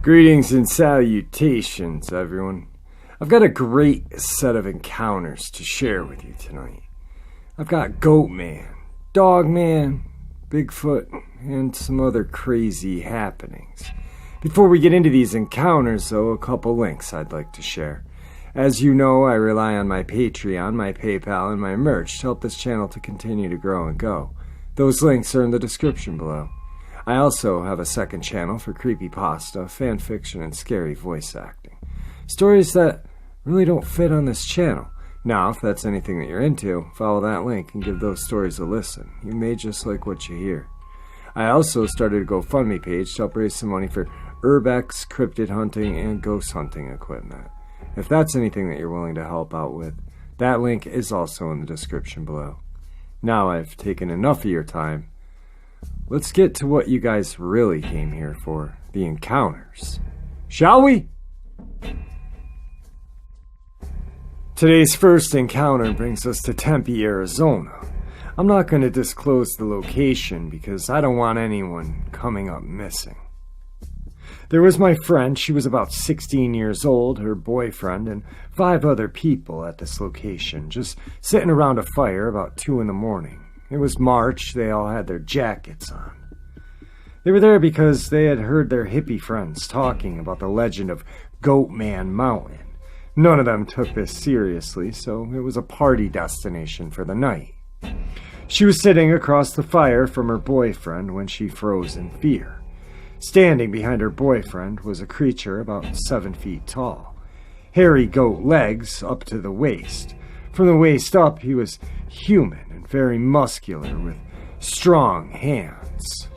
Greetings and salutations, everyone. I've got a great set of encounters to share with you tonight. I've got Goatman, Dogman, Bigfoot, and some other crazy happenings. Before we get into these encounters, though, a couple links I'd like to share. As you know, I rely on my Patreon, my PayPal, and my merch to help this channel to continue to grow and go. Those links are in the description below. I also have a second channel for creepypasta, fanfiction, and scary voice acting. Stories that really don't fit on this channel. Now, if that's anything that you're into, follow that link and give those stories a listen. You may just like what you hear. I also started a GoFundMe page to help raise some money for urbex, cryptid hunting, and ghost hunting equipment. If that's anything that you're willing to help out with, that link is also in the description below. Now I've taken enough of your time. Let's get to what you guys really came here for, the encounters. Shall we? Today's first encounter brings us to Tempe, Arizona. I'm not going to disclose the location because I don't want anyone coming up missing. There was my friend. She was about 16 years old, her boyfriend, and 5 other people at this location, just sitting around a fire about 2 in the morning. It was March. They all had their jackets on. They were there because they had heard their hippie friends talking about the legend of Goatman Mountain. None of them took this seriously, so it was a party destination for the night. She was sitting across the fire from her boyfriend when she froze in fear. Standing behind her boyfriend was a creature about 7 feet tall. Hairy goat legs up to the waist. From the waist up, he was human and very muscular with strong hands.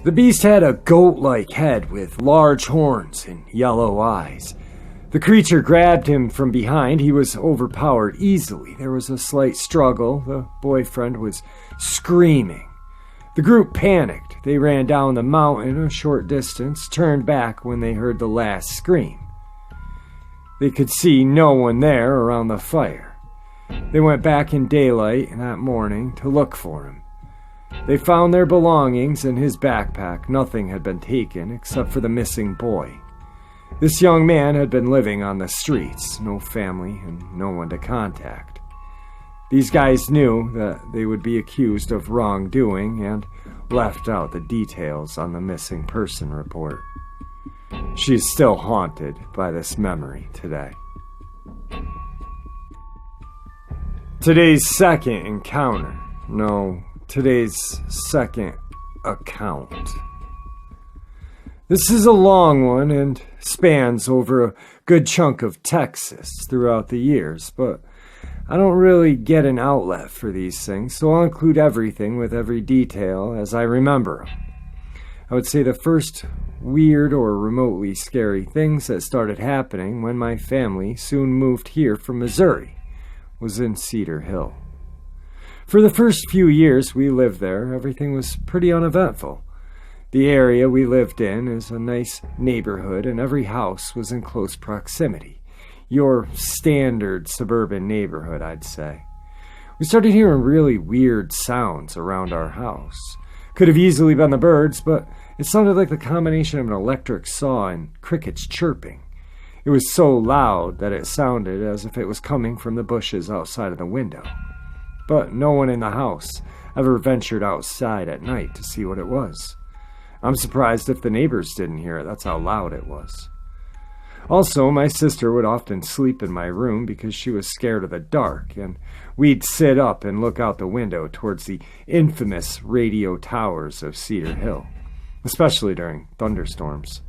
The beast had a goat-like head with large horns and yellow eyes. The creature grabbed him from behind. He was overpowered easily. There was a slight struggle. The boyfriend was screaming. The group panicked. They ran down the mountain a short distance, turned back when they heard the last scream. They could see no one there around the fire. They went back in daylight that morning to look for him. They found their belongings in his backpack. Nothing had been taken except for the missing boy. This young man had been living on the streets, no family and no one to contact. These guys knew that they would be accused of wrongdoing and left out the details on the missing person report. She is still haunted by this memory today. Today's second encounter. No, today's second account. This is a long one and spans over a good chunk of Texas throughout the years, but I don't really get an outlet for these things, so I'll include everything with every detail as I remember them. I would say the first weird or remotely scary things that started happening when my family soon moved here from Missouri was in Cedar Hill. For the first few years we lived there, everything was pretty uneventful. The area we lived in is a nice neighborhood, and every house was in close proximity. Your standard suburban neighborhood, I'd say. We started hearing really weird sounds around our house. Could have easily been the birds, but it sounded like the combination of an electric saw and crickets chirping. It was so loud that it sounded as if it was coming from the bushes outside of the window. But no one in the house ever ventured outside at night to see what it was. I'm surprised if the neighbors didn't hear it. That's how loud it was. Also, my sister would often sleep in my room because she was scared of the dark, and we'd sit up and look out the window towards the infamous radio towers of Cedar Hill, especially during thunderstorms.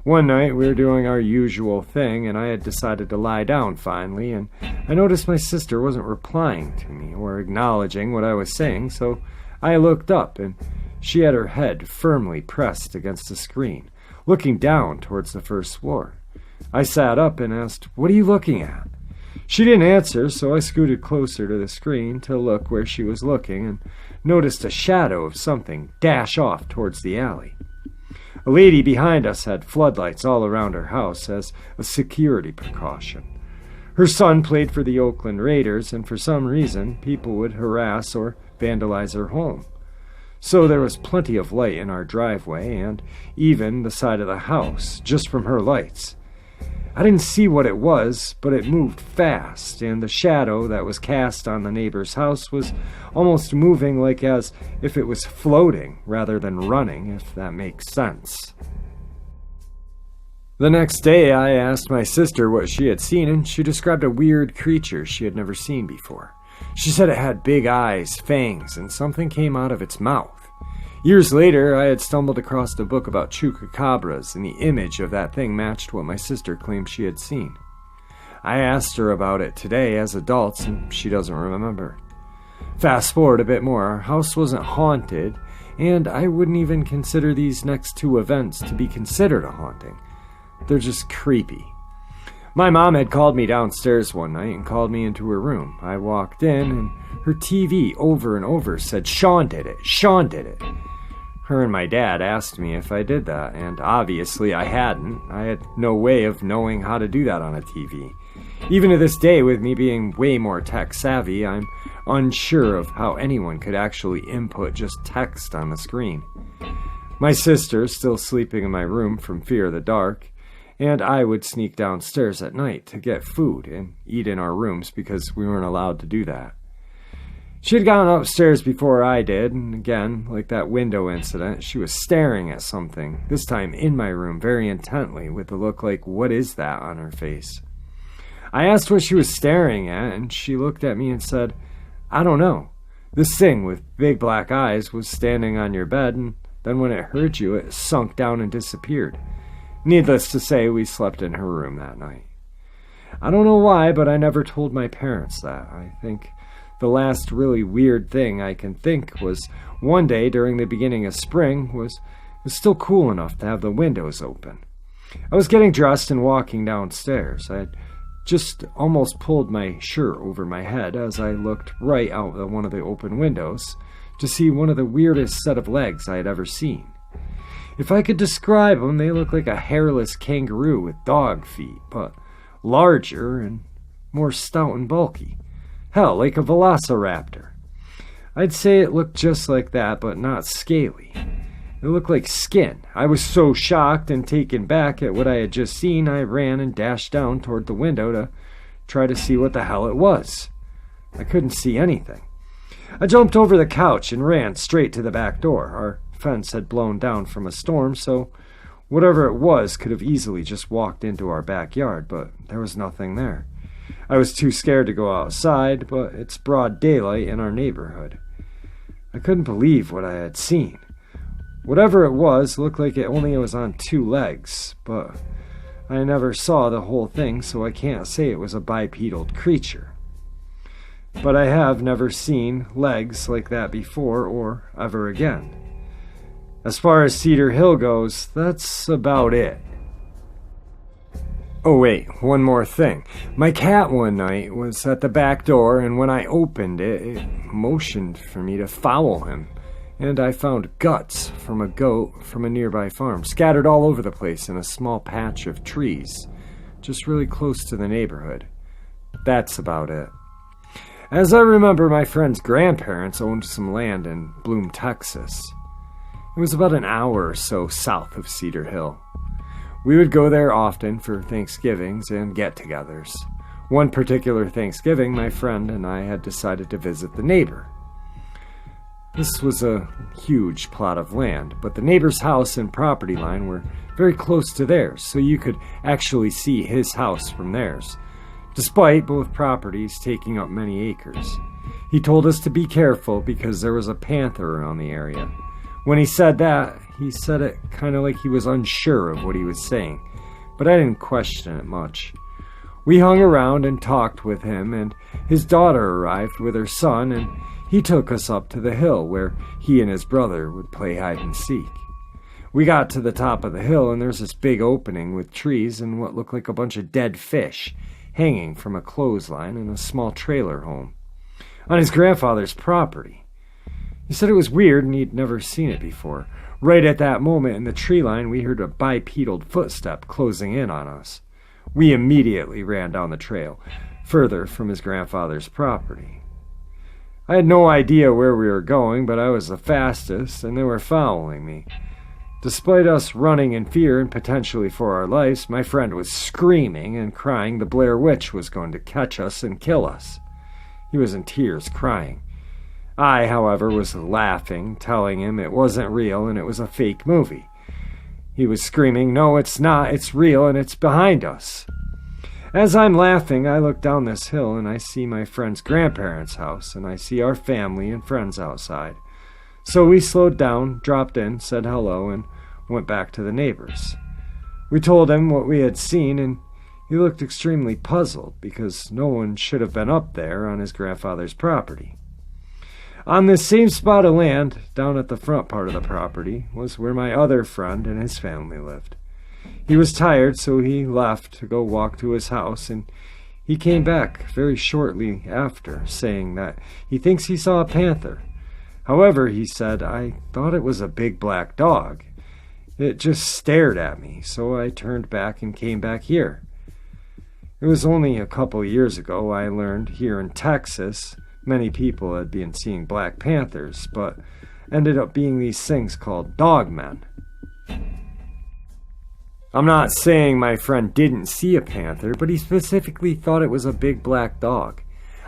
One night, we were doing our usual thing, and I had decided to lie down finally, and I noticed my sister wasn't replying to me or acknowledging what I was saying, so I looked up, and she had her head firmly pressed against the screen, looking down towards the first floor. I sat up and asked, "What are you looking at?" She didn't answer, so I scooted closer to the screen to look where she was looking and noticed a shadow of something dash off towards the alley. A lady behind us had floodlights all around her house as a security precaution. Her son played for the Oakland Raiders, and for some reason, people would harass or vandalize her home. So there was plenty of light in our driveway and even the side of the house, just from her lights. I didn't see what it was, but it moved fast, and the shadow that was cast on the neighbor's house was almost moving like as if it was floating rather than running, if that makes sense. The next day, I asked my sister what she had seen, and she described a weird creature she had never seen before. She said it had big eyes, fangs, and something came out of its mouth. Years later, I had stumbled across a book about chupacabras, and the image of that thing matched what my sister claimed she had seen. I asked her about it today as adults, and she doesn't remember. Fast forward a bit more, our house wasn't haunted, and I wouldn't even consider these next two events to be considered a haunting. They're just creepy. My mom had called me downstairs one night and called me into her room. I walked in, and her TV over and over said, "Sean did it, Sean did it." Her and my dad asked me if I did that, and obviously I hadn't. I had no way of knowing how to do that on a TV. Even to this day, with me being way more tech savvy, I'm unsure of how anyone could actually input just text on the screen. My sister, still sleeping in my room from fear of the dark, and I would sneak downstairs at night to get food and eat in our rooms because we weren't allowed to do that. She had gone upstairs before I did, and again, like that window incident, she was staring at something, this time in my room, very intently, with the look like, "What is that?" on her face. I asked what she was staring at, and she looked at me and said, "I don't know. This thing with big black eyes was standing on your bed, and then when it heard you, it sunk down and disappeared." Needless to say, we slept in her room that night. I don't know why, but I never told my parents that. I think the last really weird thing I can think was one day during the beginning of spring was still cool enough to have the windows open. I was getting dressed and walking downstairs. I had just almost pulled my shirt over my head as I looked right out of one of the open windows to see one of the weirdest set of legs I had ever seen. If I could describe them, they looked like a hairless kangaroo with dog feet, but larger and more stout and bulky. Hell, like a velociraptor. I'd say it looked just like that, but not scaly. It looked like skin. I was so shocked and taken back at what I had just seen, I ran and dashed down toward the window to try to see what the hell it was. I couldn't see anything. I jumped over the couch and ran straight to the back door. Our fence had blown down from a storm, so whatever it was could have easily just walked into our backyard, but there was nothing there. I was too scared to go outside, but it's broad daylight in our neighborhood. I couldn't believe what I had seen. Whatever it was looked like it only was on two legs, but I never saw the whole thing, so I can't say it was a bipedal creature. But I have never seen legs like that before or ever again. As far as Cedar Hill goes, that's about it. Oh wait, one more thing. My cat one night was at the back door, and when I opened it, it motioned for me to follow him. And I found guts from a goat from a nearby farm, scattered all over the place in a small patch of trees, just really close to the neighborhood. That's about it. As I remember, my friend's grandparents owned some land in Bloom, Texas. It was about an hour or so south of Cedar Hill. We would go there often for Thanksgivings and get-togethers. One particular Thanksgiving, my friend and I had decided to visit the neighbor. This was a huge plot of land, but the neighbor's house and property line were very close to theirs, so you could actually see his house from theirs, despite both properties taking up many acres. He told us to be careful because there was a panther around the area. When he said that, he said it kind of like he was unsure of what he was saying, but I didn't question it much. We hung around and talked with him, and his daughter arrived with her son, and he took us up to the hill where he and his brother would play hide and seek. We got to the top of the hill, and there's this big opening with trees and what looked like a bunch of dead fish hanging from a clothesline in a small trailer home on his grandfather's property. He said it was weird and he'd never seen it before. Right at that moment in the tree line, we heard a bipedal footstep closing in on us. We immediately ran down the trail, further from his grandfather's property. I had no idea where we were going, but I was the fastest, and they were following me. Despite us running in fear and potentially for our lives, my friend was screaming and crying the Blair Witch was going to catch us and kill us. He was in tears, crying. I, however, was laughing, telling him it wasn't real and it was a fake movie. He was screaming, "No, it's not, it's real and it's behind us." As I'm laughing, I look down this hill and I see my friend's grandparents' house, and I see our family and friends outside. So we slowed down, dropped in, said hello, and went back to the neighbors. We told him what we had seen, and he looked extremely puzzled because no one should have been up there on his grandfather's property. On this same spot of land, down at the front part of the property, was where my other friend and his family lived. He was tired, so he left to go walk to his house, and he came back very shortly after, saying that he thinks he saw a panther. However, he said, "I thought it was a big black dog. It just stared at me, so I turned back and came back here." It was only a couple years ago I learned here in Texas many people had been seeing black panthers, but ended up being these things called dogmen. I'm not saying my friend didn't see a panther, but he specifically thought it was a big black dog.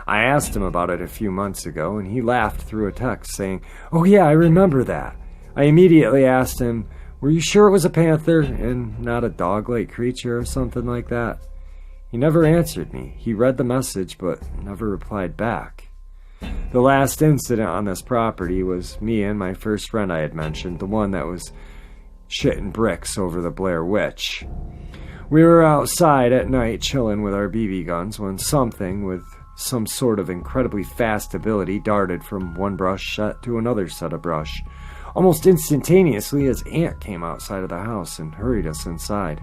I asked him about it a few months ago, and he laughed through a text saying, "Oh yeah, I remember that." I immediately asked him, "Were you sure it was a panther and not a dog-like creature or something like that?" He never answered me. He read the message, but never replied back. The last incident on this property was me and my first friend I had mentioned, the one that was shitting bricks over the Blair Witch. We were outside at night chilling with our BB guns when something with some sort of incredibly fast ability darted from one brush set to another set of brush. Almost instantaneously, his aunt came outside of the house and hurried us inside.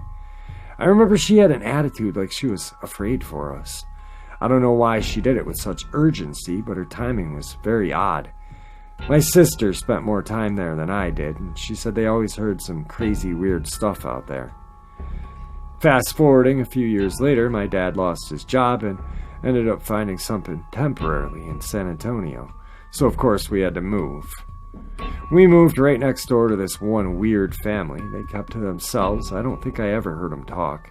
I remember she had an attitude like she was afraid for us. I don't know why she did it with such urgency, but her timing was very odd. My sister spent more time there than I did, and she said they always heard some crazy, weird stuff out there. Fast forwarding a few years later, my dad lost his job and ended up finding something temporarily in San Antonio, so of course we had to move. We moved right next door to this one weird family. They kept to themselves. I don't think I ever heard them talk.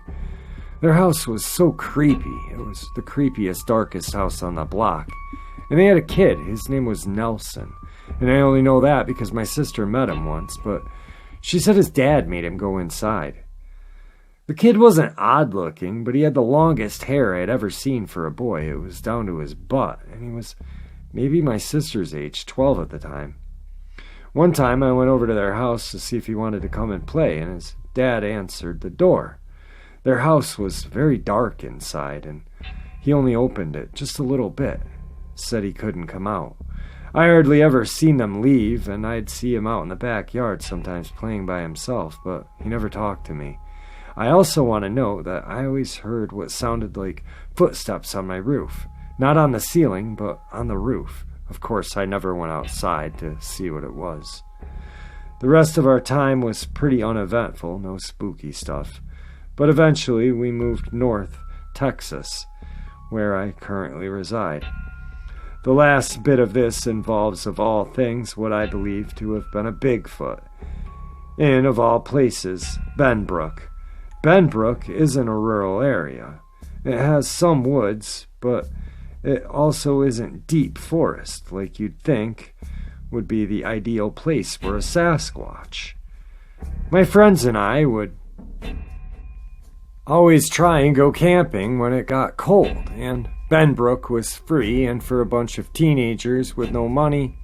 Their house was so creepy. It was the creepiest, darkest house on the block. And they had a kid. His name was Nelson. And I only know that because my sister met him once, but she said his dad made him go inside. The kid wasn't odd-looking, but he had the longest hair I had ever seen for a boy. It was down to his butt, and he was maybe my sister's age, 12 at the time. One time I went over to their house to see if he wanted to come and play, and his dad answered the door. Their house was very dark inside, and he only opened it just a little bit, said he couldn't come out. I hardly ever seen them leave, and I'd see him out in the backyard sometimes playing by himself, but he never talked to me. I also want to note that I always heard what sounded like footsteps on my roof. Not on the ceiling, but on the roof. Of course, I never went outside to see what it was. The rest of our time was pretty uneventful, no spooky stuff. But eventually we moved north, Texas, where I currently reside. The last bit of this involves, of all things, what I believe to have been a Bigfoot. In, of all places, Benbrook. Benbrook isn't a rural area. It has some woods, but it also isn't deep forest, like you'd think would be the ideal place for a Sasquatch. My friends and I would always try and go camping when it got cold, and Benbrook was free, and for a bunch of teenagers with no money,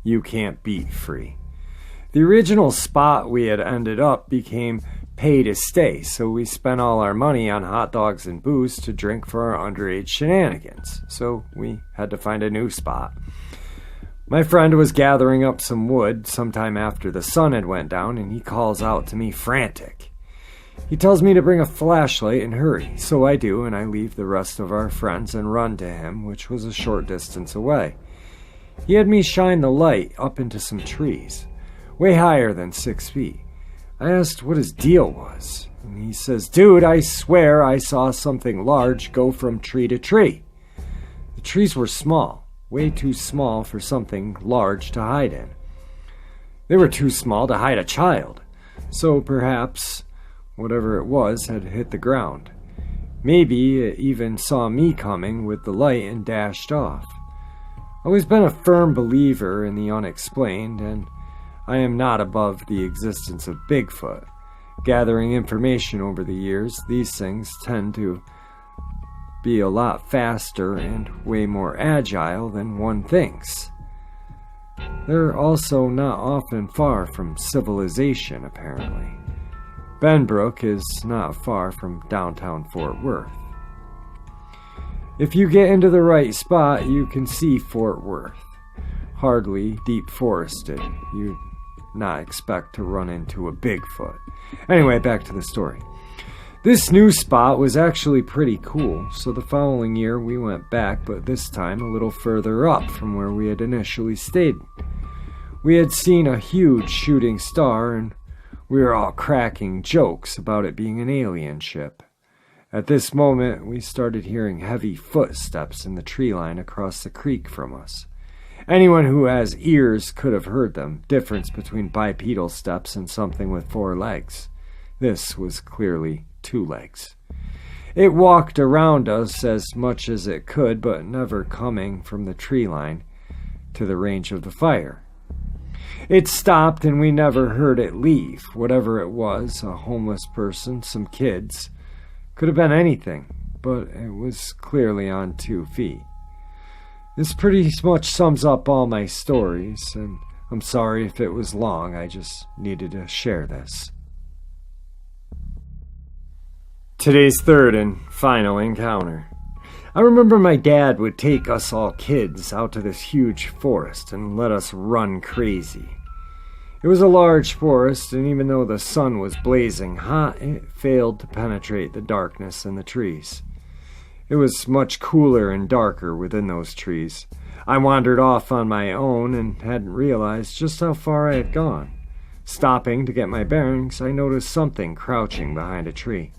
you can't beat free. The original spot we had ended up became pay to stay, so we spent all our money on hot dogs and booze to drink for our underage shenanigans, so we had to find a new spot. My friend was gathering up some wood sometime after the sun had went down, and he calls out to me frantic. He tells me to bring a flashlight and hurry, so I do, and I leave the rest of our friends and run to him, which was a short distance away. He had me shine the light up into some trees, way higher than 6 feet. I asked what his deal was, and he says, "Dude, I swear I saw something large go from tree to tree." The trees were small, way too small for something large to hide in. They were too small to hide a child, so perhaps whatever it was had hit the ground. Maybe it even saw me coming with the light and dashed off. I've always been a firm believer in the unexplained, and I am not above the existence of Bigfoot. Gathering information over the years, these things tend to be a lot faster and way more agile than one thinks. They're also not often far from civilization, apparently. Benbrook is not far from downtown Fort Worth. If you get into the right spot, you can see Fort Worth. Hardly deep forested. You'd not expect to run into a Bigfoot. Anyway, back to the story. This new spot was actually pretty cool, so the following year we went back, but this time a little further up from where we had initially stayed. We had seen a huge shooting star, and we were all cracking jokes about it being an alien ship. At this moment, we started hearing heavy footsteps in the tree line across the creek from us. Anyone who has ears could have heard them. Difference between bipedal steps and something with 4 legs. This was clearly 2 legs. It walked around us as much as it could, but never coming from the tree line to the range of the fire. It stopped and we never heard it leave. Whatever it was, a homeless person, some kids, could have been anything, but it was clearly on 2 feet. This pretty much sums up all my stories, and I'm sorry if it was long. I just needed to share this. Today's third and final encounter. I remember my dad would take us all kids out to this huge forest and let us run crazy. It was a large forest, and even though the sun was blazing hot, it failed to penetrate the darkness in the trees. It was much cooler and darker within those trees. I wandered off on my own and hadn't realized just how far I had gone. Stopping to get my bearings, I noticed something crouching behind a tree.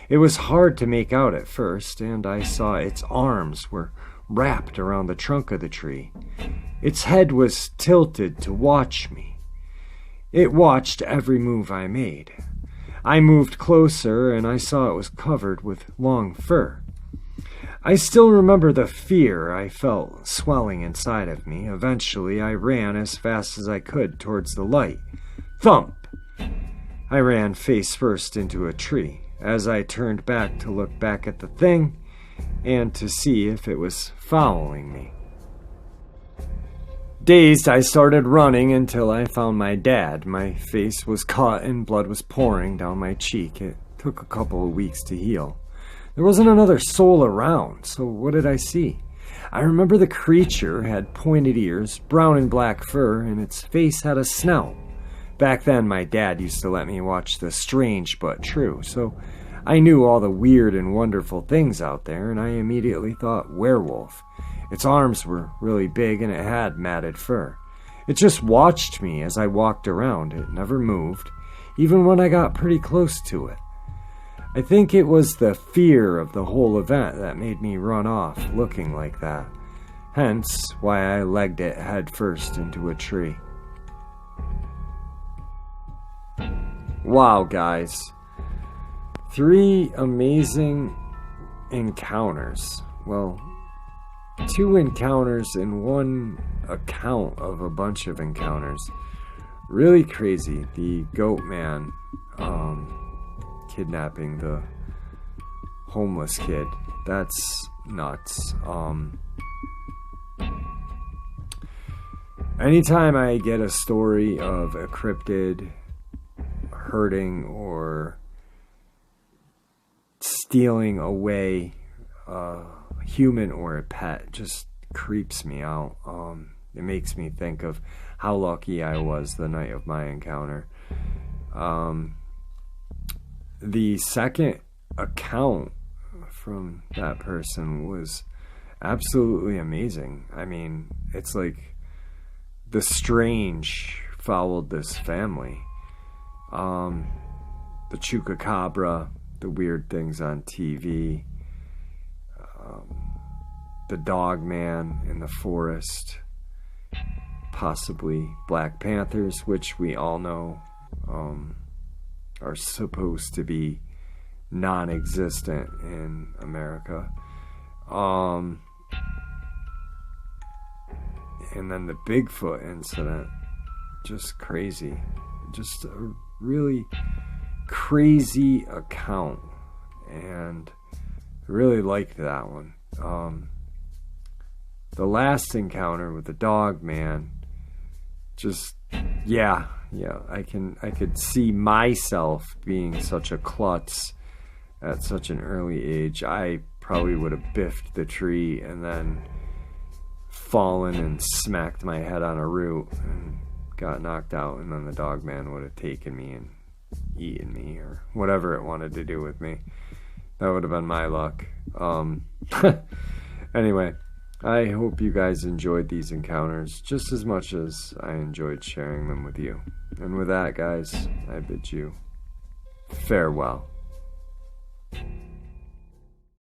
It was hard to make out at first, and I saw its arms were wrapped around the trunk of the tree. Its head was tilted to watch me. It watched every move I made. I moved closer, and I saw it was covered with long fur. I still remember the fear I felt swelling inside of me. Eventually, I ran as fast as I could towards the light. Thump! I ran face first into a tree. As I turned back to look back at the thing and to see if it was following me. Dazed, I started running until I found my dad. My face was cut and blood was pouring down my cheek. It took a couple of weeks to heal. There wasn't another soul around, so what did I see? I remember the creature had pointed ears, brown and black fur, and its face had a snout. Back then, my dad used to let me watch The Strange But True, so I knew all the weird and wonderful things out there, and I immediately thought werewolf. Its arms were really big, and it had matted fur. It just watched me as I walked around. It never moved, even when I got pretty close to it. I think it was the fear of the whole event that made me run off looking like that. Hence, why I legged it head first into a tree. Wow, guys. 3 amazing encounters. Well, 2 encounters in one account of a bunch of encounters. Really crazy. The Goatman kidnapping the homeless kid. That's nuts. Anytime I get a story of a cryptid hurting or stealing away a human or a pet, just creeps me out. It makes me think of how lucky I was the night of my encounter. The second account from that person was absolutely amazing. I mean, it's like the strange followed this family. the chupacabra, the weird things on TV, the Dogman in the forest, possibly Black Panthers, which we all know are supposed to be non-existent in America. And then the Bigfoot incident, just crazy. Just a really crazy account, and I really liked that one. The last encounter with the Dogman, just yeah, I could see myself being such a klutz at such an early age. I probably would have biffed the tree and then fallen and smacked my head on a root and got knocked out, and then the Dogman would have taken me and eaten me or whatever it wanted to do with me. That would have been my luck. Anyway, I hope you guys enjoyed these encounters just as much as I enjoyed sharing them with you. And with that, guys, I bid you farewell.